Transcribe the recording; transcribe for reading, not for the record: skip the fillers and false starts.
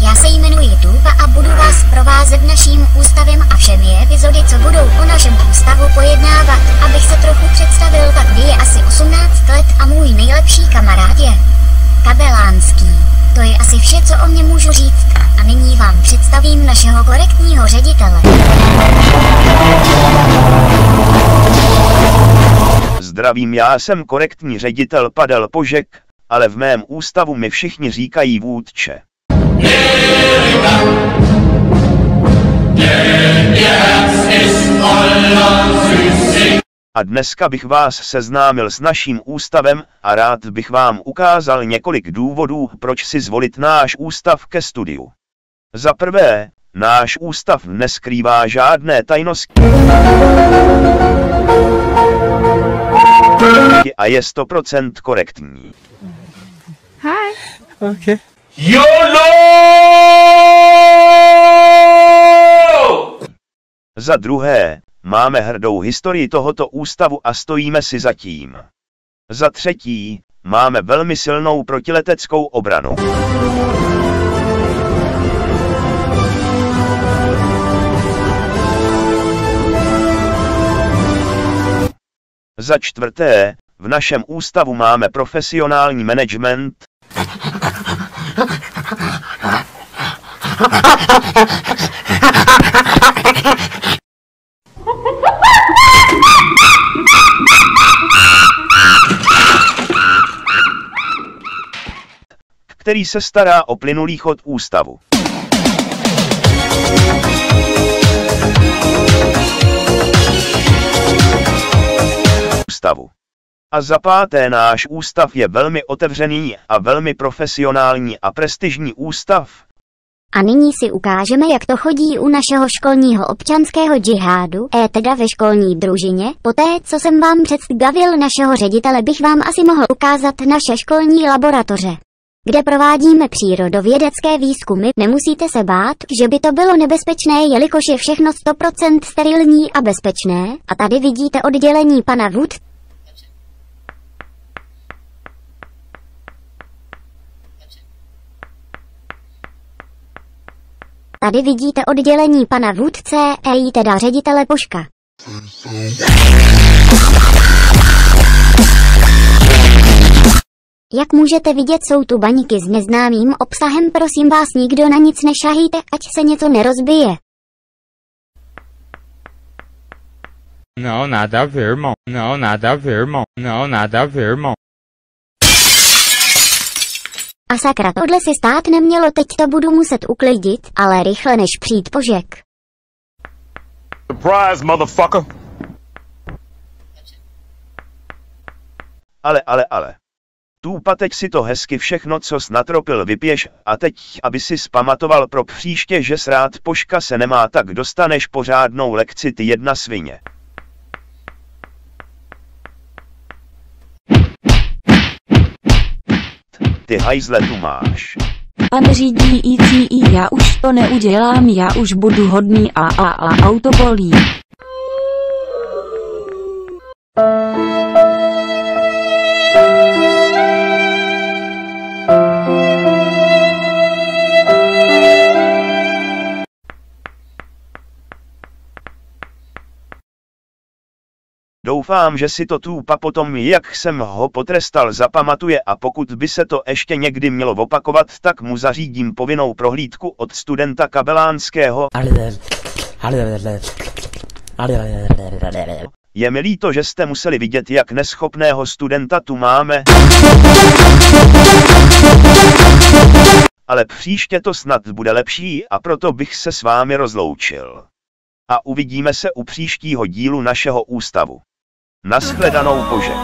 Já se jmenuji Tupa a budu vás provázet naším ústavem a všemi epizody, co budou o našem ústavu pojednávat. Abych se trochu představil, tak mě je asi 18 let a můj nejlepší kamarád je Kabelánský. To je asi vše, co o mě můžu říct. A nyní vám představím našeho korektního ředitele. Zdravím, já jsem korektní ředitel Padel Požek, ale v mém ústavu mi všichni říkají vůdče. A dneska bych vás seznámil s naším ústavem a rád bych vám ukázal několik důvodů, proč si zvolit náš ústav ke studiu. Za prvé, náš ústav neskrývá žádné tajnosti a je 100% korektní. Hi. Okay. YOLO! Za druhé, máme hrdou historii tohoto ústavu a stojíme si za tím. Za třetí, máme velmi silnou protileteckou obranu. Za čtvrté, v našem ústavu máme profesionální management, který se stará o plynulý chod ústavu. A za páté, náš ústav je velmi otevřený a velmi profesionální a prestižní ústav. A nyní si ukážeme, jak to chodí u našeho školního občanského džihádu, teda ve školní družině. Poté, co jsem vám představil našeho ředitele, bych vám asi mohl ukázat naše školní laboratoře, kde provádíme přírodovědecké výzkumy. Nemusíte se bát, že by to bylo nebezpečné, jelikož je všechno 100% sterilní a bezpečné. A tady vidíte oddělení pana Wood. Tady vidíte oddělení pana vůdce, teda ředitele Požka. Jak můžete vidět, jsou tu baňky s neznámým obsahem, prosím vás, nikdo na nic nešahejte, ať se něco nerozbije. No, nada vermo. No, nada vermo. No, nada vermo. A sakra, tohle si stát nemělo, teď to budu muset uklidit, ale rychle než přijít Požek. Surprise, motherfucker. Ale. Tupa, teď si to hezky všechno, co jsi natropil, vypěš a teď, aby si zpamatoval pro příště, že srát Požka se nemá, tak dostaneš pořádnou lekci, ty jedna svině. Ty hajzle tu máš. Pan řídí ICI, já už to neudělám, já už budu hodný a auto bolí. Doufám, že si to Tupa potom, jak jsem ho potrestal, zapamatuje a pokud by se to ještě někdy mělo opakovat, tak mu zařídím povinnou prohlídku od studenta Kabelánského. Je mi líto, že jste museli vidět, jak neschopného studenta tu máme. Ale příště to snad bude lepší a proto bych se s vámi rozloučil. A uvidíme se u příštího dílu našeho ústavu. Nashledanou, Požek.